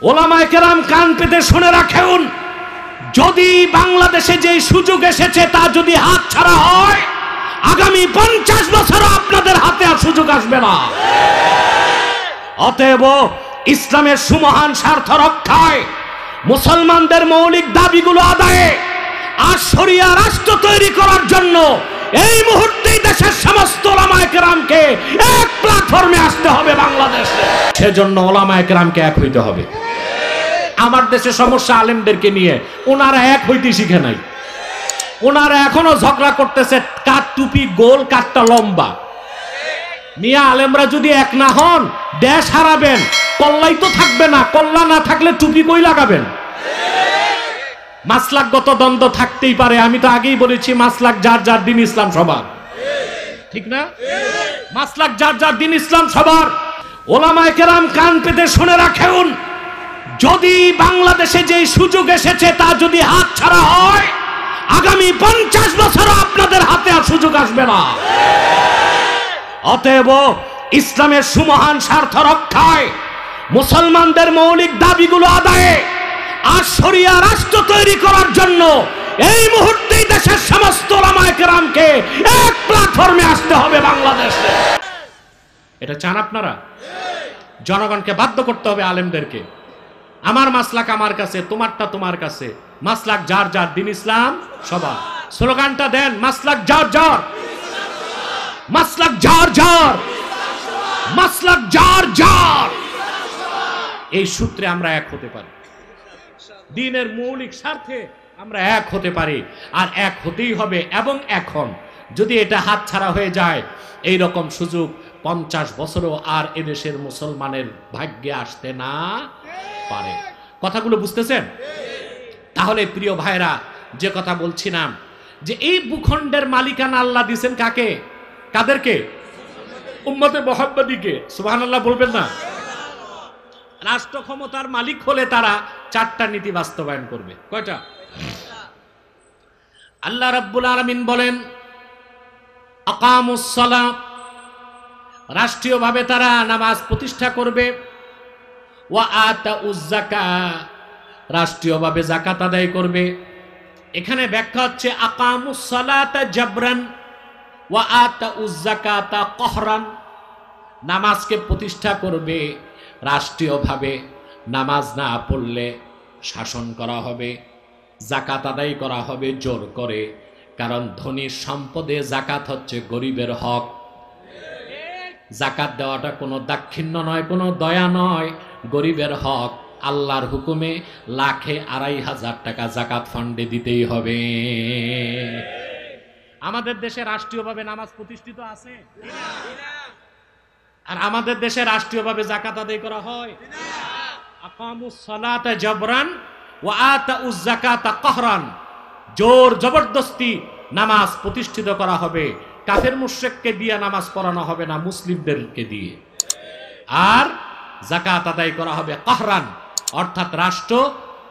ওলামায়ে কেরাম কান পেতে শুনে রাখুন, যদি বাংলাদেশে যে সুযোগ এসেছে তা যদি হাতছাড়া হয়, আগামী 50 বছর আপনাদের হাতে আর সুযোগ আসবে না। অতএব ইসলামের সুমহান স্বার্থ রক্ষায়, মুসলমানদের মৌলিক দাবিগুলো আদায়ে আর শরিয়া রাষ্ট্র তৈরি করার জন্য এই মুহূর্তেই দেশের সমস্ত ওলামায়ে কেরামকে এক প্ল্যাটফর্মে আসতে হবে বাংলাদেশে। সেজন্য ওলামায়ে কেরামকে এক হইতে হবে। আমার দেশে সমস্যা আলেমদেরকে নিয়ে, ওনারা এক হইতে শিখে নাই। ওনারা এখনো ঝগড়া করতেছে কার টুপি গোল কারটা লম্বা। মিয়া আলেমরা যদি এক না হন দেশ হারাবেন, কল্লাই তো থাকবে না। কল্লা না থাকলে টুপি কই লাগাবেন? মাসলাকগত দ্বন্দ্ব থাকতেই পারে, আমি তো আগেই বলেছি মাসলাক যার যার দিন ইসলাম সবার, ঠিক না? মাসলাক যার যার দিন ইসলাম সবার। ওলামায়ে কেরাম কান পেতে শুনে রাখুন, যদি বাংলাদেশে যে সুযোগ এসেছে তা যদি হাতছাড়া হয়, আগামী 50 বছর আপনাদের হাতে আর সুযোগ আসবে না। অতএব ইসলামের সুমহান স্বার্থ রক্ষায়, মুসলমানদের মৌলিক দাবিগুলো আদায়ে আর শরিয়া রাষ্ট্র তৈরি করার জন্য এই মুহূর্তেই দেশের সমস্ত ওলামায়ে কেরামকে এক প্ল্যাটফর্মে আসতে হবে বাংলাদেশে। এটা চান আপনারা? জনগণকে বাধ্য করতে হবে আলেমদেরকে, আমার মাসলাক আমার কাছে, তোমারটা তোমার কাছে। মাসলাক যার যার, দিন ইসলাম সবার। স্লোগানটা দেন, মাসলাক যার যার, মাসলাক যার যার, মাসলাক যার যার। এই সূত্রে আমরা এক হতে পারি, দ্বীনের মৌলিক স্বার্থে আমরা এক হতে পারি, আর এক হতেই হবে। এবং এখন যদি এটা হাতছাড়া হয়ে যায়, এই রকম সুযোগ 50 বছরও আর এদেশের মুসলমানের ভাগ্যে আসতে না পারে। কথাগুলো বুঝতেছেন? তাহলে প্রিয় ভাইরা, যে কথা বলছিলাম, যে এই ভূখণ্ডের মালিকানা আল্লাহ দিয়েছেন কাকে? কাদেরকে? উম্মতে মুহাম্মাদীকে। সুবহানাল্লাহ বলবেন না? রাষ্ট্র ক্ষমতার মালিক হলে তারা 4টা নীতি বাস্তবায়ন করবে। কয়টা? আল্লাহ রাব্বুল আলামিন বলেন আকামুস সালাত, রাষ্ট্রীয়ভাবে তারা নামাজ প্রতিষ্ঠা করবে। ওয়া আতাউজ যাকাত, রাষ্ট্রীয়ভাবে যাকাত আদায় করবে। এখানে ব্যাখ্যা হচ্ছে আকামুস সালাতা জাবরান ওয়া আতাউজ যাকাতা কহরান, নামাজকে প্রতিষ্ঠা করবে রাষ্ট্রীয়ভাবে, নামাজ না পড়লে শাসন করা হবে, যাকাত আদায় করা হবে জোর করে। কারণ ধনীর সম্পদে যাকাত হচ্ছে গরিবের হক। যাকাত দেওয়াটা কোনো দাক্ষিণ্য নয়, কোনো দয়া নয়, গরিবের হক। আল্লাহর হুকুমে লাখে 2,500 টাকা যাকাত ফান্ডে দিতেই হবে। আমাদের দেশে রাষ্ট্রীয়ভাবে নামাজ প্রতিষ্ঠিত আছে, আর আমাদের দেশে রাষ্ট্রীয়ভাবে যাকাত আদায় করা হয়। আকামুস সালাতা জাবরান ওয়া আতাউজ যাকাতা কহরান, জোর জবরদস্তি নামাজ প্রতিষ্ঠিত করা হবে। কাফের মুশরিককে দিয়ে নামাজ পড়ানো হবে না, মুসলিমদেরকে দিয়ে। আর যাকাত আদায় করা হবে কহরান, অর্থাৎ রাষ্ট্র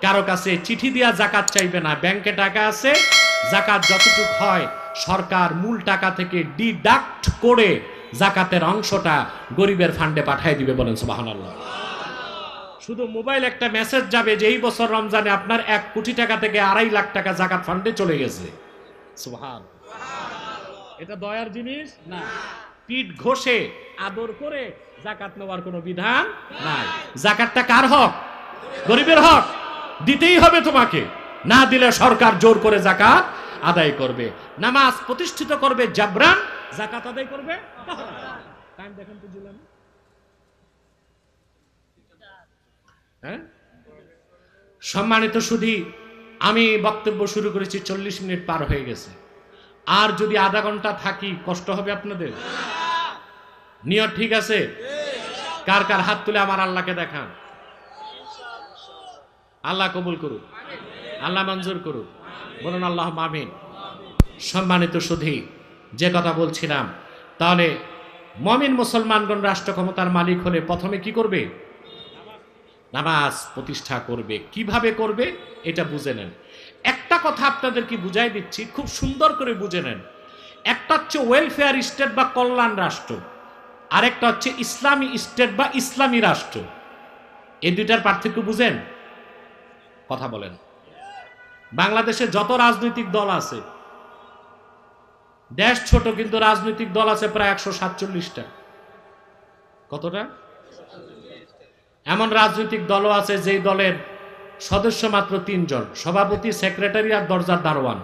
কারো কাছে চিঠি দিয়া যাকাত চাইবে না। ব্যাংকে টাকা আছে, যাকাত যতটুকু হয় সরকার মূল টাকা থেকে ডিডাক্ট করে যাকাতের অংশটা গরিবের ফান্ডে পাঠিয়ে দিবে। বলেন সুবহানাল্লাহ। শুধু মোবাইল একটা মেসেজ যাবে যে এই বছর রমজানে আপনার 1 কোটি টাকা থেকে 2.5 লাখ টাকা যাকাত ফান্ডে চলে গেছে। সুবহানাল্লাহ। এটা দয়ার জিনিস না। পিঠ ঘষে আদর করে যাকাত নেওয়ার কোনো বিধান নাই। যাকাতটা কার হক? গরিবের হক, দিতেই হবে তোমাকে। না দিলে সরকার জোর করে যাকাত আদায় করবে। নামাজ প্রতিষ্ঠিত করবে জাবরান, যাকাত আদায় করবে। টাইম দেখেন তো দিলাম, হ্যাঁ? সম্মানিত সুধী, আমি বক্তব্য শুরু করেছি, 40 মিনিট পার হয়ে গেছে। আর যদি আধা ঘন্টা থাকি কষ্ট হবে আপনাদের? নিয়ত ঠিক আছে? কার কার হাত তুলে আমার আল্লাহকে দেখান। আল্লাহ কবুল করুক, আল্লাহ মঞ্জুর করুক, বলুন আল্লাহ আমিন। সম্মানিত সুধী, যে কথা বলছিলাম, তাহলে মুমিন মুসলমানগণ রাষ্ট্র ক্ষমতার মালিক হলে প্রথমে কি করবে? নামাজ প্রতিষ্ঠা করবে। কিভাবে করবে এটা বুঝে নেন। একটা কথা আপনাদের কি বুঝাই দিচ্ছি, খুব সুন্দর করে বুঝে নেন। একটা হচ্ছে ওয়েলফেয়ার স্টেট বা কল্যাণ রাষ্ট্র, আরেকটা হচ্ছে ইসলামী স্টেট বা ইসলামী রাষ্ট্র। এই দুইটার পার্থক্য বুঝেন? কথা বলেন। বাংলাদেশে যত রাজনৈতিক দল আছে, দেশ ছোট কিন্তু রাজনৈতিক দল আছে প্রায় 147টা। কতটা? এমন রাজনৈতিক দলও আছে যেই দলের সদস্য মাত্র 3 জন, সভাপতি, সেক্রেটারি আর দরজার দারোয়ান,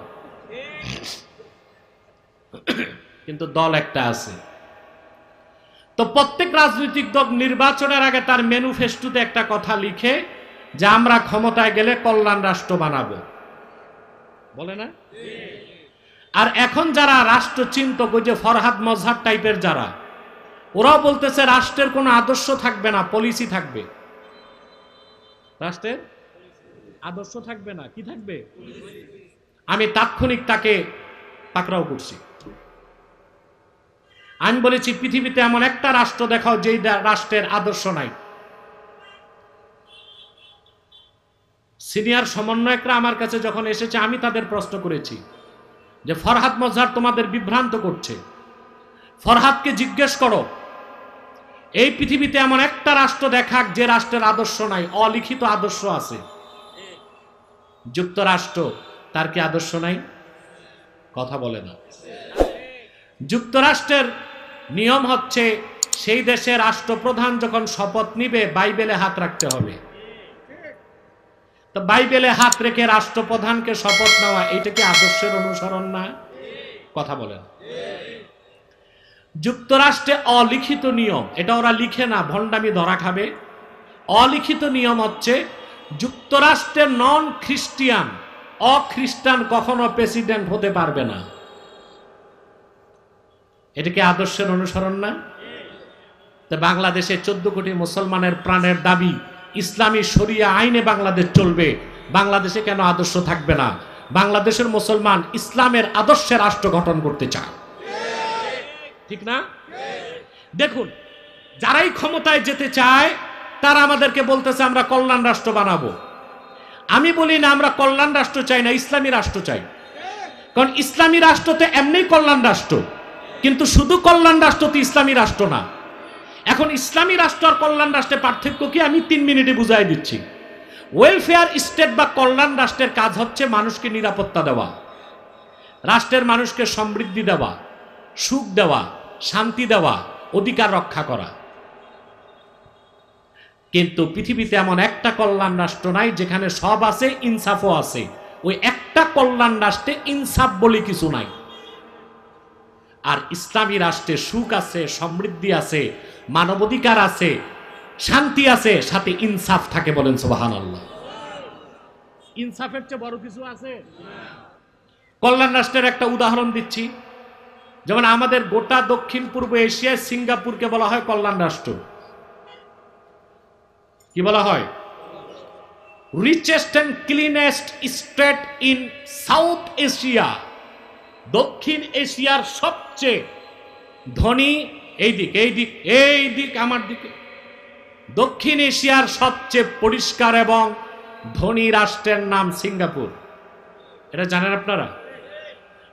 কিন্তু দল একটা আছে। তো প্রত্যেক রাজনৈতিক দল নির্বাচনের আগে তার ম্যানিফেস্টোতে একটা কথা লিখে যে আমরা ক্ষমতায় গেলে কল্যাণ রাষ্ট্র বানাবো, বলে না? আর এখন যারা রাষ্ট্রচিন্তক, ওই যে ফরহাদ মজহার টাইপের যারা, ওরাও বলতেছে রাষ্ট্রের কোনো আদর্শ থাকবে না, পলিসি থাকবে। রাষ্ট্রের আদর্শ থাকবে না, কি থাকবে? আমি তাৎক্ষণিক তাকে পাকড়াও করছি। আমি বলেছি পৃথিবীতে এমন একটা রাষ্ট্র দেখাও যেই রাষ্ট্রের আদর্শ নাই। সিনিয়র সমন্বয়করা আমার কাছে যখন এসেছে, আমি তাদের প্রশ্ন করেছি যে ফরহাদ মজহার তোমাদের বিভ্রান্ত করছে, ফরহাদকে জিজ্ঞেস করো এই পৃথিবীতে এমন একটা রাষ্ট্র দেখাক যে রাষ্ট্রের আদর্শ নাই, অলিখিত আদর্শ আছে। যুক্তরাষ্ট্র, তার কি আদর্শ নাই? কথা বলে না। যুক্তরাষ্ট্রের নিয়ম হচ্ছে সেই দেশের রাষ্ট্রপ্রধান যখন শপথ নিবে বাইবেলে হাত রাখতে হবে। তো বাইবেলে হাত রেখে রাষ্ট্রপ্রধানকে শপথ নেওয়া, এটা কি আদর্শের অনুসরণ না? কথা বলেন। যুক্তরাষ্ট্রে অলিখিত নিয়ম, এটা ওরা লিখে না, ভণ্ডামি ধরা খাবে। অলিখিত নিয়ম হচ্ছে যুক্তরাষ্ট্রের নন খ্রিস্টিয়ান, অখ্রিস্টান কখনো প্রেসিডেন্ট হতে পারবে না। এটা কি আদর্শের অনুসরণ না? তো বাংলাদেশে 14 কোটি মুসলমানের প্রাণের দাবি ইসলামী শরিয়া আইনে বাংলাদেশ চলবে, বাংলাদেশে কেন আদর্শ থাকবে না? বাংলাদেশের মুসলমান ইসলামের আদর্শে রাষ্ট্র গঠন করতে চায়, ঠিক না? দেখুন, যারাই ক্ষমতায় যেতে চায় তারা আমাদেরকে বলতেছে আমরা কল্যাণ রাষ্ট্র বানাবো। আমি বলি না, আমরা কল্যাণ রাষ্ট্র চাই না, ইসলামী রাষ্ট্র চাই। কারণ ইসলামী রাষ্ট্র তো এমনি কল্যাণ রাষ্ট্র, কিন্তু শুধু কল্যাণ রাষ্ট্র তো ইসলামী রাষ্ট্র না। এখন ইসলামী রাষ্ট্র আর কল্যাণ রাষ্ট্রের পার্থক্য কি আমি 3 মিনিটে বুঝাই দিচ্ছি। ওয়েলফেয়ার স্টেট বা কল্যাণ রাষ্ট্রের কাজ হচ্ছে মানুষকে নিরাপত্তা দেওয়া, রাষ্ট্রের মানুষকে সমৃদ্ধি দেওয়া, সুখ দেওয়া, শান্তি দেওয়া, অধিকার রক্ষা করা। কিন্তু পৃথিবীতে এমন একটা কল্যাণ রাষ্ট্র নাই যেখানে সব আছে, ইনসাফও আছে। ওই একটা কল্যাণ রাষ্ট্রে ইনসাফ বলে কিছু নাই। আর ইসলামী রাষ্ট্রে সুখ আছে, সমৃদ্ধি আছে, মানবাধিকার আছে, শান্তি আছে, সাথে ইনসাফ থাকে। বলেন সুবহানাল্লাহ। ইনসাফের চেয়ে বড় কিছু আছে? কল্যাণ রাষ্ট্রের একটা উদাহরণ দিচ্ছি। যেমন আমাদের গোটা দক্ষিণ পূর্ব এশিয়ায় সিঙ্গাপুরকে বলা হয় কল্যাণ রাষ্ট্র। কি বলা হয়? Richest and cleanest state in south Asia. দক্ষিণ এশিয়ার সবচেয়ে ধনী, এই দিক এই দিক এই দিক আমার দিকে, দক্ষিণ এশিয়ার সবচেয়ে পরিষ্কার এবং ধনী রাষ্ট্রের নাম সিঙ্গাপুর। এটা জানেন আপনারা?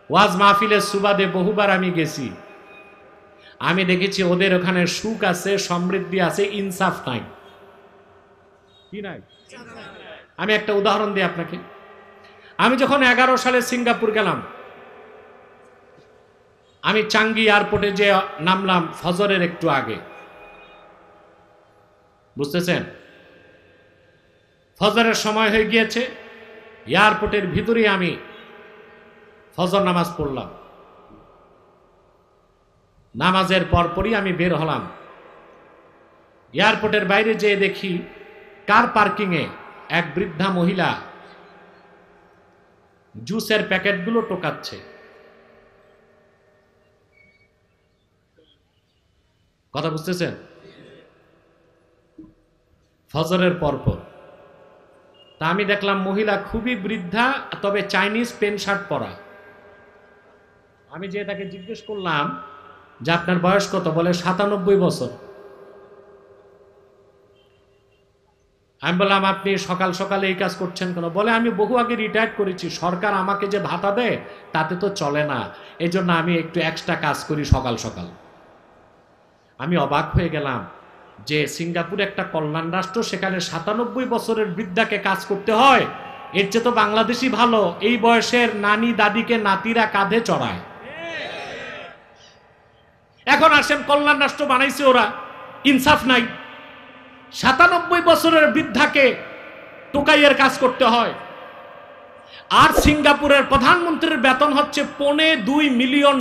ওয়াজ মাহফিলের সুবাদে বহুবার আমি গেছি, আমি দেখেছি ওদের ওখানে সুখ আছে, সমৃদ্ধি আছে, ইনসাফ নাই। কি নাই? আমি একটা উদাহরণ দিই আপনাকে। আমি যখন 11 সালে সিঙ্গাপুর গেলাম, আমি চাঙ্গি এয়ারপোর্টে যে নামলাম ফজরের একটু আগে, বুঝতেছেন? ফজরের সময় হয়ে গিয়েছে, এয়ারপোর্টের ভিতরে আমি ফজর নামাজ পড়লাম। নামাজের পরপরই আমি বের হলাম। এয়ারপোর্টের বাইরে যেয়ে দেখি কার পার্কিংয়ে এক বৃদ্ধা মহিলা জুসের প্যাকেটগুলো টোকাচ্ছে। কথা বুঝতেছেন? ফজরের পরপর তা আমি দেখলাম মহিলা খুবই বৃদ্ধা, তবে চাইনিজ প্যান্ট শার্ট পরা। আমি যে তাকে জিজ্ঞেস করলাম যে আপনার বয়স কত? বলে 97 বছর। আমি বললাম আপনি সকাল সকালে এই কাজ করছেন কেন? বলে আমি বহু আগে রিটায়ার করেছি, সরকার আমাকে যে ভাতা দেয় তাতে তো চলে না, এই জন্য আমি একটু এক্সট্রা কাজ করি সকাল সকাল। আমি অবাক হয়ে গেলাম, যে সিঙ্গাপুর একটা কল্যাণ রাষ্ট্র, সেখানে 97 বছরের বৃদ্ধাকে কাজ করতে হয়, এর চেয়ে তো বাংলাদেশই ভালো। এই বয়সের নানি দাদিকে নাতিরা কাঁধে চড়ায়। এখন আসেন, কল্যাণ রাষ্ট্র বানাইছে ওরা, ইনসাফ নাই। 97 বছরের বৃদ্ধাকে টোকাইয়ের কাজ করতে হয়। আর সিঙ্গাপুরের প্রধানমন্ত্রীর বেতন হচ্ছে $2.25 মিলিয়ন।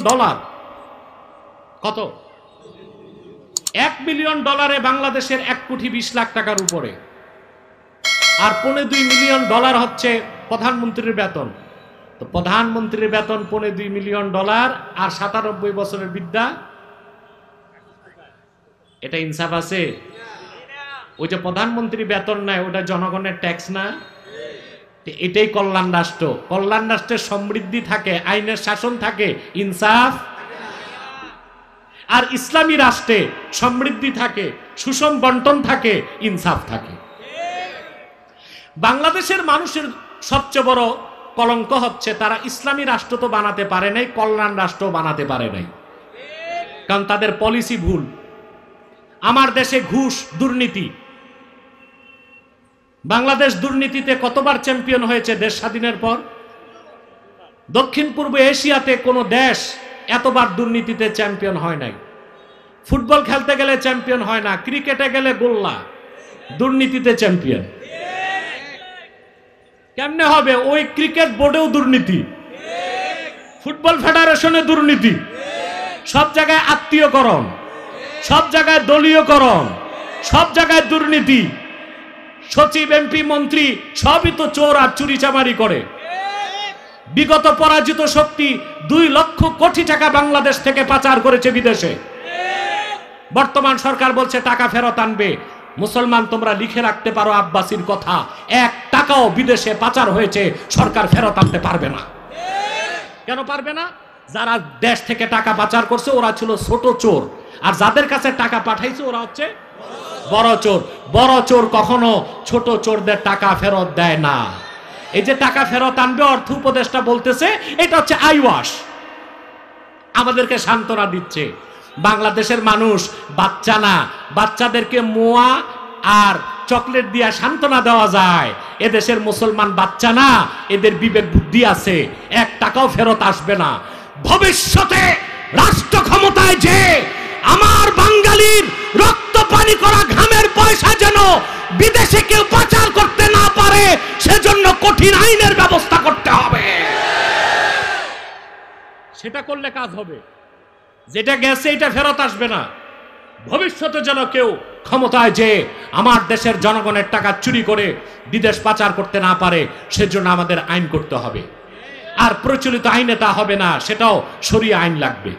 কত? $1 মিলিয়ন বাংলাদেশের 1,20,00,000 টাকার উপরে। আর $2.25 মিলিয়ন হচ্ছে প্রধানমন্ত্রীর বেতন। তো প্রধানমন্ত্রীর বেতন $2.25 মিলিয়ন আর 97 বছরের বৃদ্ধা, এটা ইনসাফ আছে? ওই যে প্রধানমন্ত্রী বেতন নেয়, ওটা জনগণের ট্যাক্স না? এটাই কল্যাণ রাষ্ট্র। কল্যাণ রাষ্ট্রের সমৃদ্ধি থাকে, আইনের শাসন থাকে, ইনসাফ। আর ইসলামী রাষ্ট্রে সমৃদ্ধি থাকে, সুষম বন্টন থাকে, ইনসাফ থাকে। বাংলাদেশের মানুষের সবচেয়ে বড় কলঙ্ক হচ্ছে তারা ইসলামী রাষ্ট্র তো বানাতে পারে নাই, কল্যাণ রাষ্ট্র বানাতে পারে নাই, কারণ তাদের পলিসি ভুল। আমার দেশে ঘুষ, দুর্নীতি। বাংলাদেশ দুর্নীতিতে কতবার চ্যাম্পিয়ন হয়েছে দেশ স্বাধীনের পর? দক্ষিণ পূর্ব এশিয়াতে কোনো দেশ এতবার দুর্নীতিতে চ্যাম্পিয়ন হয় নাই। ফুটবল খেলতে গেলে চ্যাম্পিয়ন হয় না, ক্রিকেটে গেলে গোল্লা, দুর্নীতিতে চ্যাম্পিয়ন। কেমনে হবে? ওই ক্রিকেট বোর্ডেও দুর্নীতি, ফুটবল ফেডারেশনে দুর্নীতি, সব জায়গায় আত্মীয়করণ, সব জায়গায় দলীয়করণ, সব জায়গায় দুর্নীতি। সচিব, এমপি, মন্ত্রী সবই তো চোর আর চুরি চামারি করে। বিগত পরাজিত শক্তি 2 লক্ষ কোটি টাকা বাংলাদেশ থেকে পাচার করেছে বিদেশে। বর্তমান সরকার বলছে টাকা ফেরত আনবে। মুসলমান, তোমরা লিখে রাখতে পারো আব্বাসীর কথা, 1 টাকাও বিদেশে পাচার হয়েছে সরকার ফেরত আনতে পারবে না। কেন পারবে না? যারা দেশ থেকে টাকা পাচার করছে ওরা ছিল ছোট চোর, আর যাদের কাছে টাকা পাঠাইছে ওরা হচ্ছে বড় চোর। বড় চোর কখনো ছোট চোরদের টাকা ফেরত দেয় না। এই যে টাকা ফেরত আনবে, অর্থ উপদেষ্টা বলতেছে এটা হচ্ছে আইওয়াশ, আমাদেরকে সান্ত্বনা দিচ্ছে। বাংলাদেশের মানুষ বাচ্চা না, বাচ্চাদেরকে মোয়া আর চকলেট দিয়া সান্ত্বনা দেওয়া যায়। এদেশের মুসলমান বাচ্চা না, এদের বিবেক বুদ্ধি আছে, 1 টাকাও ফেরত আসবে না। ভবিষ্যতে রাষ্ট্র ক্ষমতায় যে আমার বাঙালির রক্ত পানি করা ঘামের পয়সা যেন বিদেশে কেউ পাচার করতে না পারে, সেজন্য কঠিন আইনের ব্যবস্থা করতে হবে। সেটা করলে কাজ হবে। যেটা গেছে এটা ফেরত আসবে না। ভবিষ্যতে যেন কেউ ক্ষমতায় যে আমার দেশের জনগণের টাকা চুরি করে বিদেশ পাচার করতে না পারে, সেজন্য আমাদের আইন করতে হবে। আর প্রচলিত আইনে তা হবে না, সেটাও শরিয়া আইন লাগবে।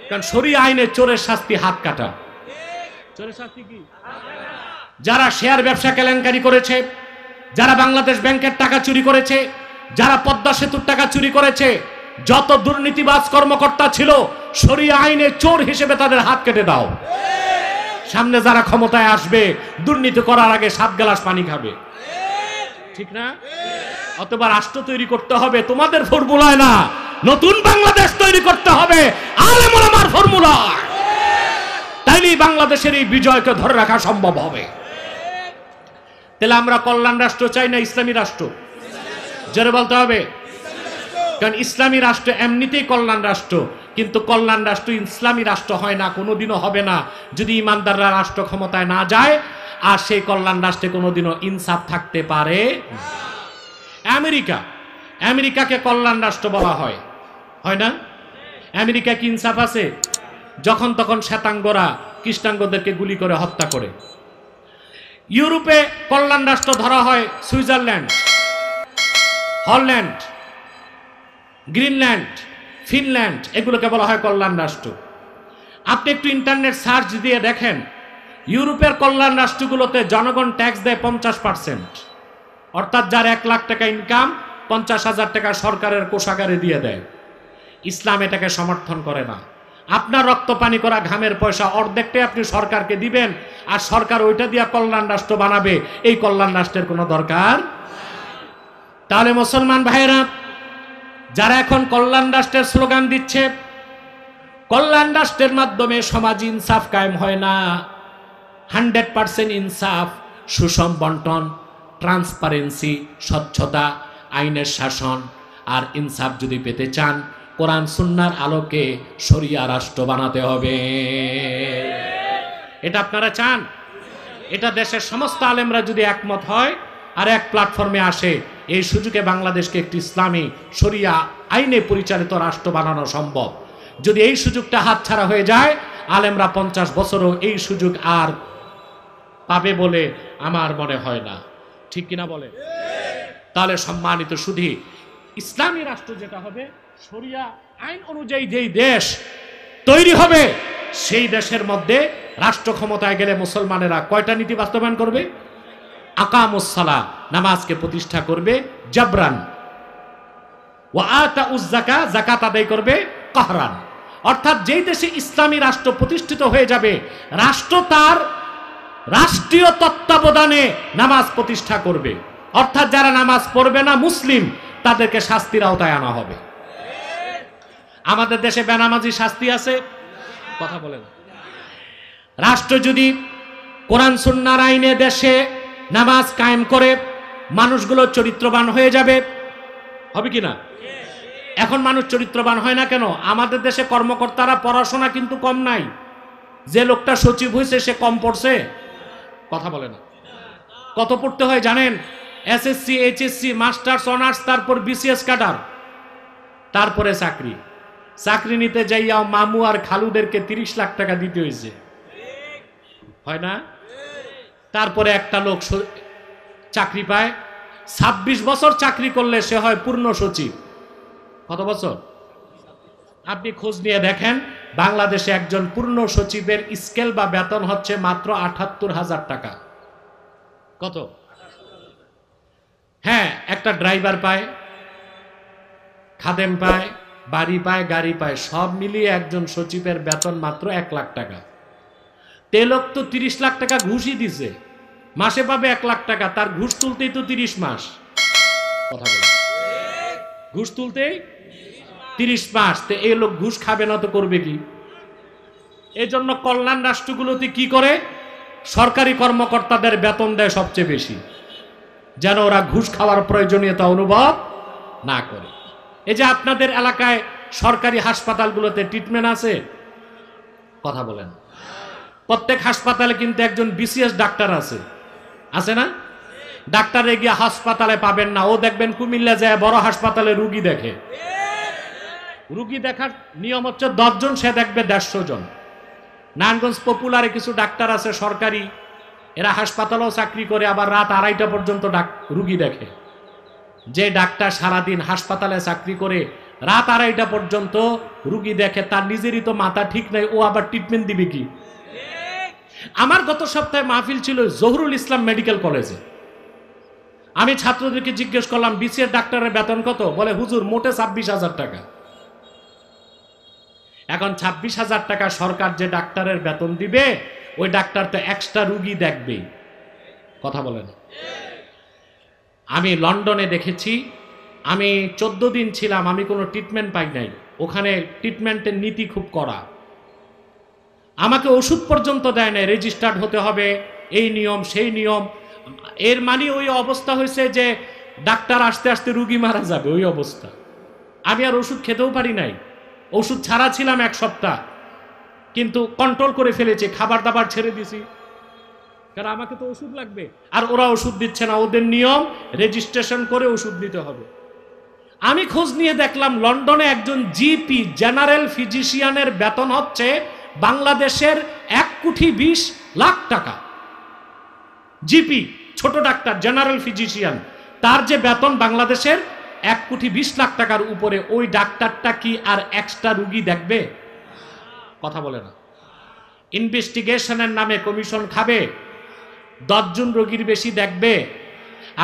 কারণ শরিয়া আইনে চোরের শাস্তি হাত কাটা। চোরের শাস্তি কি? যারা শেয়ার ব্যবসা কেলেঙ্কারি করেছে, যারা বাংলাদেশ ব্যাংকের টাকা চুরি করেছে, যারা পদ্মা সেতুর টাকা চুরি করেছে, যত দুর্নীতিবাজ কর্মকর্তা ছিল, শরিয়া আইনে চোর হিসেবে তাদের হাত কেটে দাও। সামনে যারা ক্ষমতায় আসবে দুর্নীতি করার আগে 7 গ্লাস পানি খাবে, ঠিক না? অথবা রাষ্ট্র তৈরি করতে হবে তোমাদের ফর্মুলায় না, নতুন বাংলাদেশ তৈরি করতে হবে আলেম ওলামার ফর্মুলায়। তাইলেই বাংলাদেশের এই বিজয়কে ধরে রাখা সম্ভব হবে। তাহলে আমরা কল্যাণ রাষ্ট্র চাই না ইসলামী রাষ্ট্র? জোরে বলতে হবে। কারণ ইসলামী রাষ্ট্র এমনিতেই কল্যাণ রাষ্ট্র, কিন্তু কল্যাণ রাষ্ট্র ইসলামী রাষ্ট্র হয় না, কোনোদিনও হবে না যদি ইমানদাররা রাষ্ট্র ক্ষমতায় না যায়। আর সেই কল্যাণ রাষ্ট্রে কোনোদিনও ইনসাফ থাকতে পারে। আমেরিকাকে কল্যাণ রাষ্ট্র বলা হয়, হয় না? আমেরিকা কি ইনসাফ আছে? যখন তখন শ্বেতাঙ্গরা কৃষ্ণাঙ্গদেরকে গুলি করে হত্যা করে। ইউরোপে কল্যাণ রাষ্ট্র ধরা হয় সুইজারল্যান্ড, হল্যান্ড, গ্রিনল্যান্ড, ফিনল্যান্ড, এগুলোকে বলা হয় কল্যাণ রাষ্ট্র। আপনি একটু ইন্টারনেট সার্চ দিয়ে দেখেন, ইউরোপের কল্যাণ রাষ্ট্রগুলোতে জনগণ ট্যাক্স দেয় 50%। অর্থাৎ যার 1 লাখ টাকা ইনকাম, 50,000 টাকা সরকারের কোষাগারে দিয়ে দেয়। ইসলাম এটাকে সমর্থন করে না। আপনার রক্ত পানি করা ঘামের পয়সা অর্ধেকটাই আপনি সরকারকে দিবেন, আর সরকার ওইটা দিয়ে কল্যাণ রাষ্ট্র বানাবে। এই কল্যাণ রাষ্ট্রের কোনো দরকার। তাহলে মুসলমান ভাইয়েরা, যারা এখন কল্যাণ রাষ্ট্রের স্লোগান দিচ্ছে, কল্যাণ রাষ্ট্রের মাধ্যমে সমাজ ইনসাফ কায়েম হয় না। 100% ইনসাফ, সুষম বন্টন, ট্রান্সপারেন্সি, স্বচ্ছতা, আইনের শাসন আর ইনসাফ যদি পেতে চান কোরআন সুন্নাহর আলোকে শরিয়া রাষ্ট্র বানাতে হবে। এটা আপনারা চান? এটা দেশের সমস্ত আলেমরা যদি একমত হয় আর এক প্ল্যাটফর্মে আসে, এই সুযোগে বাংলাদেশকে একটি ইসলামী শরিয়া আইনে পরিচালিত রাষ্ট্র বানানো সম্ভব। যদি এই সুযোগটা হাতছাড়া হয়ে যায়, আলেমরা 50 বছরও এই সুযোগ আর পাবে বলে আমার মনে হয় না। ঠিক কিনা বলে? তাহলে সম্মানিত শুধু ইসলামী রাষ্ট্র যেটা হবে, শরিয়া আইন অনুযায়ী যেই দেশ তৈরি হবে, সেই দেশের মধ্যে রাষ্ট্র ক্ষমতায় গেলে মুসলমানেরা কয়টা নীতি বাস্তবায়ন করবে? আকামুস সালাহ, নামাজকে প্রতিষ্ঠা করবে জাবরান, ওয়া আতাউজ যাকাত, যাকাত আদায় করবে কাহরান। অর্থাৎ যেই দেশে ইসলামী রাষ্ট্র প্রতিষ্ঠিত হয়ে যাবে, রাষ্ট্র তার রাষ্ট্রীয় তত্ত্বাবধানে নামাজ প্রতিষ্ঠা করবে। অর্থাৎ যারা নামাজ পড়বে না মুসলিম, তাদেরকে শাস্তির আওতায় আনা হবে। আমাদের দেশে বেনামাজি শাস্তি আছে? কথা বলেন। রাষ্ট্র যদি কোরআন সুন্নাহর আইনে দেশে নামাজ কায়েম করে, মানুষগুলো চরিত্রবান হয়ে যাবে, হবে কি না? এখন মানুষ চরিত্রবান হয় না কেন? আমাদের দেশে কর্মকর্তারা পড়াশোনা কিন্তু কম নাই। যে লোকটা সচিব হয়েছে সে কম পড়ছে? কথা বলে না। কত পড়তে হয় জানেন? এসএসসি, এইচএসসি, মাস্টার্স, অনার্স, তারপর বিসিএস ক্যাডার, তারপরে চাকরি। চাকরি নিতে যাইয়া মামু আর খালুদেরকে 30 লাখ টাকা দিতে হয়েছে, হয় না? তারপরে একটা লোক চাকরি পায়, 26 বছর চাকরি করলে সে হয় পূর্ণ সচিব। কত বছর? আপনি খোঁজ নিয়ে দেখেন, বাংলাদেশে একজন পূর্ণ সচিবের স্কেল বা বেতন হচ্ছে মাত্র 78,000 টাকা। কত? হ্যাঁ, একটা ড্রাইভার পায়, খাদেম পায়, বাড়ি পায়, গাড়ি পায়, সব মিলিয়ে একজন সচিবের বেতন মাত্র 1 লাখ টাকা। তেলক তো 30 লাখ টাকা ঘুষই দিছে, মাসে পাবে 1 লাখ টাকা। তার ঘুষ তুলতেই তো 30 মাস। কথা বলে, ঘুষ তুলতেই 30 মাস। তো এই লোক ঘুষ খাবে না তো করবে কি? এই জন্য কল্যাণ রাষ্ট্রগুলোতে কি করে? সরকারি কর্মকর্তাদের বেতন দেয় সবচেয়ে বেশি, যেন ওরা ঘুষ খাওয়ার প্রয়োজনীয়তা অনুভব না করে। এই যে আপনাদের এলাকায় সরকারি হাসপাতালগুলোতে ট্রিটমেন্ট আছে, কথা বলেন, প্রত্যেক হাসপাতালে কিন্তু একজন বিসিএস ডাক্তার আছে, আছে না? ডাক্তারে গিয়ে হাসপাতালে পাবেন না, ও দেখবেন কুমিল্লা যায় বড় হাসপাতালে রুগী দেখে। রুগী দেখার নিয়ম হচ্ছে 10 জন, সে দেখবে 150 জন। নারায়ণগঞ্জ পপুলারে কিছু ডাক্তার আছে সরকারি, এরা হাসপাতালেও চাকরি করে, আবার রাত 2:30টা পর্যন্ত রুগী দেখে। যে ডাক্তার সারাদিন হাসপাতালে চাকরি করে রাত 2:30টা পর্যন্ত রুগী দেখে, তার নিজেরই তো মাথা ঠিক নাই, ও আবার ট্রিটমেন্ট দিবে কি? আমার গত সপ্তাহে মাহফিল ছিল জহুরুল ইসলাম মেডিকেল কলেজে। আমি ছাত্রদেরকে জিজ্ঞেস করলাম, বিসিএস ডাক্তারের বেতন কত? বলে হুজুর মোটে 26,000 টাকা। এখন 26,000 টাকা সরকার যে ডাক্তারের বেতন দিবে, ওই ডাক্তার তো এক্সট্রা রুগী দেখবেই। কথা বলেন। আমি লন্ডনে দেখেছি, আমি 14 দিন ছিলাম, আমি কোনো ট্রিটমেন্ট পাই নাই। ওখানে ট্রিটমেন্টের নীতি খুব কড়া, আমাকে ওষুধ পর্যন্ত দেয় নাই, রেজিস্টার্ড হতে হবে, এই নিয়ম সেই নিয়ম। এর মানে ওই অবস্থা হয়েছে যে ডাক্তার আসতে আসতে রুগী মারা যাবে, ওই অবস্থা। আমি আর ওষুধ খেতেও পারি নাই, ওষুধ ছাড়া ছিলাম 1 সপ্তাহ, কিন্তু কন্ট্রোল করে ফেলেছি, খাবার দাবার ছেড়ে দিছি, কারণ আমাকে তো ওষুধ লাগবে। আর ওরা ওষুধ দিচ্ছে না, ওদের নিয়ম রেজিস্ট্রেশন করে ওষুধ দিতে হবে। আমি খোঁজ নিয়ে দেখলাম লন্ডনে একজন জিপি, জেনারেল ফিজিশিয়ানের বেতন হচ্ছে বাংলাদেশের 1,20,00,000 টাকা। জিপি, ছোট ডাক্তার, জেনারেল ফিজিশিয়ান, তার যে বেতন বাংলাদেশের 1,20,00,000 টাকার উপরে। ওই ডাক্তারটা কি আর এক্সট্রা রুগী দেখবে? কথা বলে না। ইনভেস্টিগেশনের নামে কমিশন খাবে, 10 জন রোগীর বেশি দেখবে।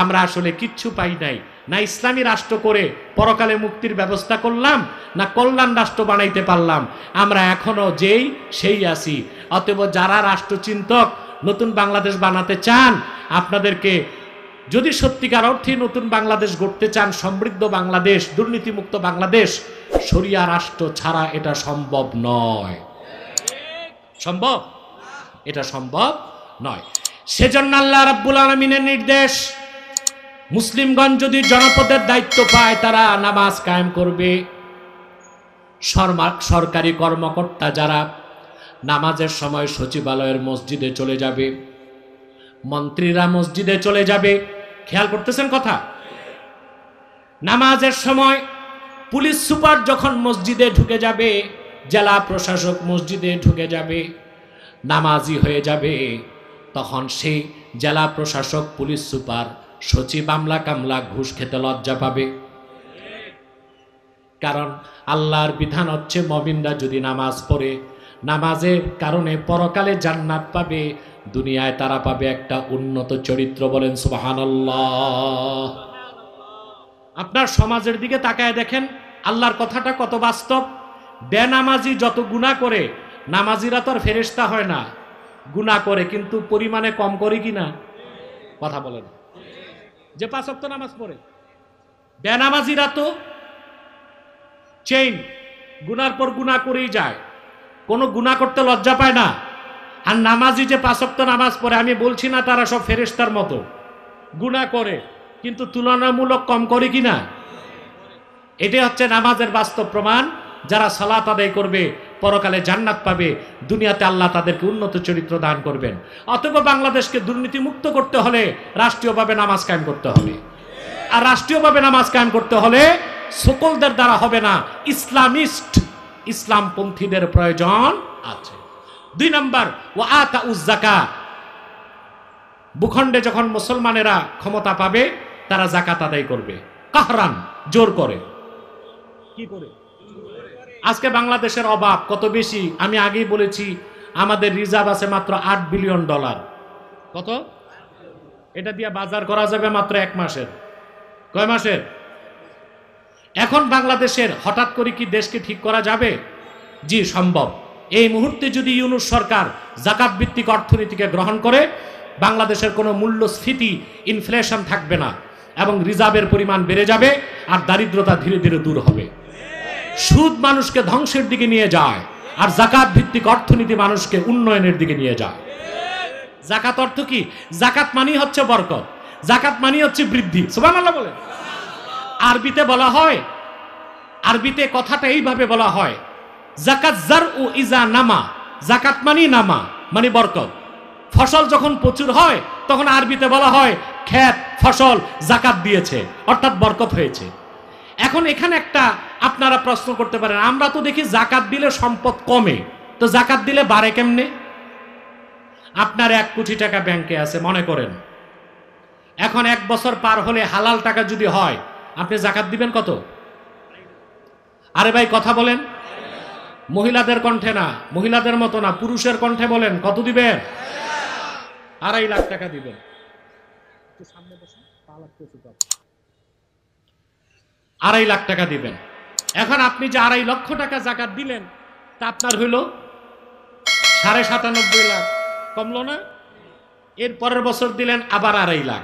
আমরা আসলে কিচ্ছু পাই নাই, না ইসলামী রাষ্ট্র করে পরকালে মুক্তির ব্যবস্থা করলাম, না কল্যাণ রাষ্ট্র বানাইতে পারলাম। আমরা এখনো যেই সেই আছি। অতএব যারা রাষ্ট্রচিন্তক নতুন বাংলাদেশ বানাতে চান, আপনাদেরকে যদি সত্যিকার অর্থে নতুন বাংলাদেশ গড়তে চান, সমৃদ্ধ বাংলাদেশ, দুর্নীতিমুক্ত বাংলাদেশ, শরিয়া রাষ্ট্র ছাড়া এটা সম্ভব নয়। সম্ভব? এটা সম্ভব নয়। সেজন্য আল্লাহ রাব্বুল আলামিনের নির্দেশ, মুসলিমগণ যদি জনপদের দায়িত্ব পায় তারা নামাজ কায়েম করবে। সরকারি কর্মকর্তা যারা নামাজের সময় সচিবালয়ের মসজিদে চলে যাবে, মন্ত্রীরা মসজিদে চলে যাবে। খেয়াল করতেছেন কথা? নামাজের সময় পুলিশ সুপার যখন মসজিদে ঢুকে যাবে, জেলা প্রশাসক মসজিদে ঢুকে যাবে, নামাজি হয়ে যাবে, তখন সেই জেলা প্রশাসক, পুলিশ সুপার, সচিব আমলা কামলা ঘুষ খেতে লজ্জা পাবে। কারণ আল্লাহর বিধান হচ্ছে মুমিনরা যদি নামাজ পড়ে, নামাজের কারণে পরকালে জান্নাত পাবে, দুনিয়ায় তারা পাবে একটা উন্নত চরিত্র। বলেন সুবহানাল্লাহ। আপনার সমাজের দিকে তাকায় দেখেন আল্লাহর কথাটা কত বাস্তব। বেনামাজি যত গুনাহ করে, নামাজিরা তো আর ফেরেশতা হয় না, গুনাহ করে কিন্তু পরিমাণে কম করে কিনা? কথা বলেন। যে 5 ওয়াক্ত নামাজ পড়ে, বেনামাজিরা তো চেইন, গুনার পর গুনাহ করেই যায়, কোনো গুনাহ করতে লজ্জা পায় না। আর নামাজি যে 5 ওয়াক্ত নামাজ পড়ে, আমি বলছি না তারা সব ফেরেশতার মতো, গুনাহ করে কিন্তু তুলনামূলক কম করে কিনা? এটাই হচ্ছে নামাজের বাস্তব প্রমাণ। যারা সালাত আদায় করবে পরকালে জান্নাত পাবে, দুনিয়াতে আল্লাহ তাদেরকে উন্নত চরিত্র দান করবেন। অতএব বাংলাদেশকে দুর্নীতি মুক্ত করতে হলে রাষ্ট্রীয়ভাবে নামাজ কায়েম করতে হবে। আর রাষ্ট্রীয়ভাবে নামাজ কায়েম করতে হলে সকলদের দ্বারা হবে না, ইসলামিস্ট, ইসলামপন্থীদের প্রয়োজন আছে। 2 নম্বর, ওয়া আতাউজ যাকাত। ভূখণ্ডে যখন মুসলমানেরা ক্ষমতা পাবে তারা যাকাত আদায় করবে, কাহরান, জোর করে। কি করে? আজকে বাংলাদেশের অভাব কত বেশি, আমি আগেই বলেছি, আমাদের রিজার্ভ আছে মাত্র $8 বিলিয়ন। কত? এটা দিয়ে বাজার করা যাবে মাত্র 1 মাসের। কয় মাসের? এখন বাংলাদেশের হঠাৎ করে কি দেশকে ঠিক করা যাবে? জি, সম্ভব। এই মুহূর্তে যদি ইউনূস সরকার যাকাত ভিত্তিক অর্থনীতিকে গ্রহণ করে, বাংলাদেশের কোনো মূল্যস্ফীতি, ইনফ্লেশন থাকবে না এবং রিজার্ভের পরিমাণ বেড়ে যাবে আর দারিদ্রতা ধীরে ধীরে দূর হবে। সুদ মানুষকে ধ্বংসের দিকে নিয়ে যায় আর যাকাত ভিত্তিক অর্থনীতি মানুষকে উন্নয়নের দিকে নিয়ে যায়। যাকাত অর্থ কি? যাকাত মানি হচ্ছে বরকত, যাকাত মানি হচ্ছে বৃদ্ধি। সুবহানাল্লাহ বলেন। আরবিতে বলা হয়, আরবিতে কথাটা এইভাবে বলা হয়, যাকাত জারউ ইজা নামা। যাকাত মানি নামা, মানে বরকত। ফসল যখন প্রচুর হয় তখন আরবিতে বলা হয় ক্ষেত, ফসল যাকাত দিয়েছে, অর্থাৎ বরকত হয়েছে। এখন এখানে একটা আপনারা প্রশ্ন করতে পারেন, আমরা তো দেখি যাকাত দিলে সম্পদ কমে, তো যাকাত দিলে বাড়ে কেমনে? আপনার 1 কোটি টাকা ব্যাংকে আছে মনে করেন, এখন 1 বছর পার হলে হালাল টাকা যদি হয়, আপনি যাকাত দিবেন কত? আরে ভাই কথা বলেন। মহিলাদের কণ্ঠে না, মহিলাদের মতো না, পুরুষের কণ্ঠে বলেন, কত দিবেন? 2.5 লাখ টাকা দিবেন। 2.5 লাখ টাকা দিবেন। এখন আপনি যে 2.5 লক্ষ টাকা যাকাত দিলেন, তা আপনার হইল 97.5 লাখ, কমলো না? এর পরের বছর দিলেন আবার 2.5 লাখ,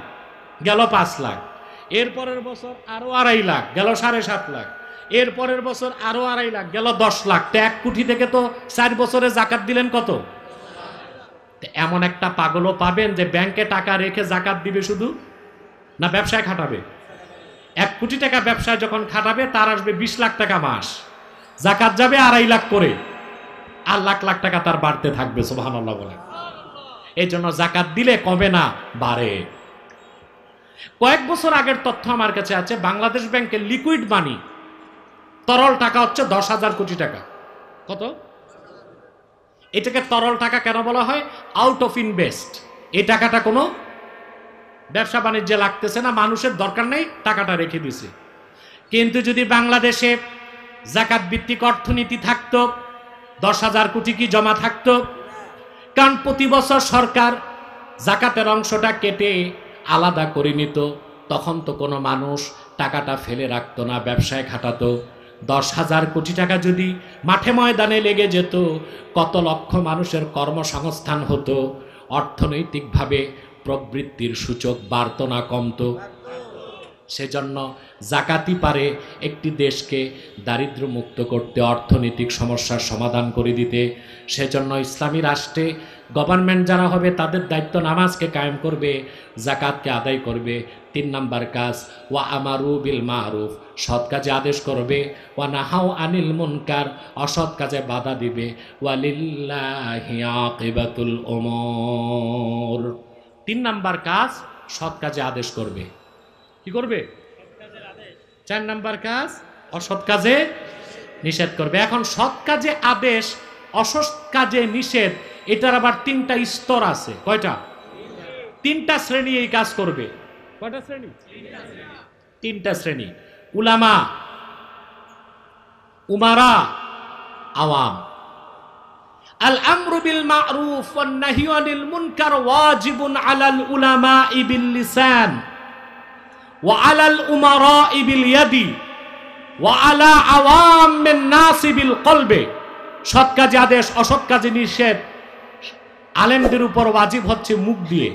গেল 5 লাখ। এর পরের বছর আরো 2.5 লাখ, গেল 7.5 লাখ। এর পরের বছর আরো 2.5 লাখ, গেল 10 লাখ। তো 1 কোটি থেকে তো 4 বছরে যাকাত দিলেন কত? এমন একটা পাগলও পাবেন যে ব্যাংকে টাকা রেখে যাকাত দিবে শুধু, না ব্যবসায় খাটাবে? 1 কোটি টাকা ব্যবসায় যখন খাটাবে তার আসবে 20 লাখ টাকা মাস, যাকাত যাবে 2.5 লাখ করে, আর লাখ লাখ টাকা তার বাড়তে থাকবে। সুবহানাল্লাহ বলেন। এই জন্য যাকাত দিলে কমে না, বাড়ে। কয়েক বছর আগের তথ্য আমার কাছে আছে, বাংলাদেশ ব্যাংকের লিকুইড মানি, তরল টাকা হচ্ছে 10,000 কোটি টাকা। কত? এটাকে তরল টাকা কেন বলা হয়? Out of invest. এই টাকাটা কোনো ব্যবসা বাণিজ্যে লাগতেছে না, মানুষের দরকার নেই, টাকাটা রেখে দিছে। কিন্তু যদি বাংলাদেশে যাকাত ভিত্তিক অর্থনীতি থাকতো, 10,000 কোটি কি জমা থাকতো? কারণ প্রতি বছর সরকার যাকাতের অংশটা কেটে আলাদা করে নিত, তখন তো কোনো মানুষ টাকাটা ফেলে রাখতো না, ব্যবসায় খাটাতো। 10,000 কোটি টাকা যদি মাঠে ময়দানে লেগে যেত, কত লক্ষ মানুষের কর্মসংস্থান হতো, অর্থনৈতিকভাবে প্রবৃদ্ধির সূচক বাড়তো না, কমতো। সেজন্য যাকাতই পারে একটি দেশকে দারিদ্র্য মুক্ত করতে, অর্থনৈতিক সমস্যার সমাধান করে দিতে। সেজন্য ইসলামী রাষ্ট্রে গভর্নমেন্ট যারা হবে তাদের দায়িত্ব নামাজকে কায়েম করবে, যাকাতকে আদায় করবে। 3 নাম্বার কাজ ওয়া আমারু বিল মারুফ, সৎ কাজে আদেশ করবে, ওয়া নাহাউ আনিল মুনকার, অসৎ কাজে বাধা দিবে, ওয়ালিল্লাহি আকিবাতুল উমুর। 3 নাম্বার কাজ সৎ কাজে আদেশ করবে। কি করবে? 4 নাম্বার কাজ অসৎ কাজে নিষেধ করবে। এখন সৎ কাজে আদেশ, অসৎ কাজে নিষেধ, এটার আবার 3টা স্তর আছে। কয়টা? 3টা শ্রেণী এই কাজ করবে। কয়টা শ্রেণী? 3টা শ্রেণী। উলামা, উমারা, আওয়াম। আল আমরু বিল মারুফ ওয়ান নাহয়ু আনিল মুনকার ওয়াজিবুন আলাল উলামাই বিল লিসান ওয়া আলাল উমারাই বিল ইয়াদি ওয়া আলা আওয়ামিন নাসি বিল কলবে। সৎ কাজে আদেশ, অসৎ কাজে নিষেধ আলেমদের উপর ওয়াজিব হচ্ছে মুখ দিয়ে।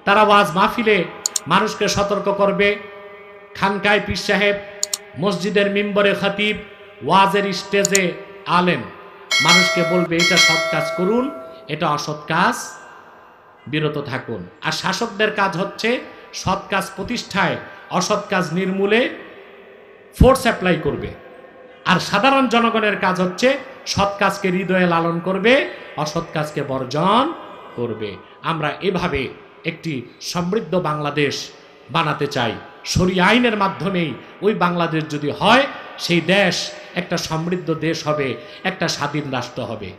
তারা ওয়াজ মাহফিলে মানুষকে সতর্ক করবে, খানকায় পীর সাহেব, মসজিদের মিম্বরে খতিব, ওয়াজের স্টেজে আলেম মানুষকে বলবে এটা সৎ কাজ করুন, এটা অসৎ কাজ বিরত থাকুন। আর শাসকদের কাজ হচ্ছে সৎ কাজ প্রতিষ্ঠায়, অসৎ কাজ নির্মূলে ফোর্স অ্যাপ্লাই করবে। আর সাধারণ জনগণের কাজ হচ্ছে সৎ কাজকে হৃদয়ে লালন করবে, অসৎ কাজকে বর্জন করবে। আমরা এভাবে একটি সমৃদ্ধ বাংলাদেশ বানাতে চাই। শরিয়া আইনের মাধ্যমেই ওই বাংলাদেশ যদি হয়, সেই দেশ একটা সমৃদ্ধ দেশ হবে, একটা স্বাধীন রাষ্ট্র হবে।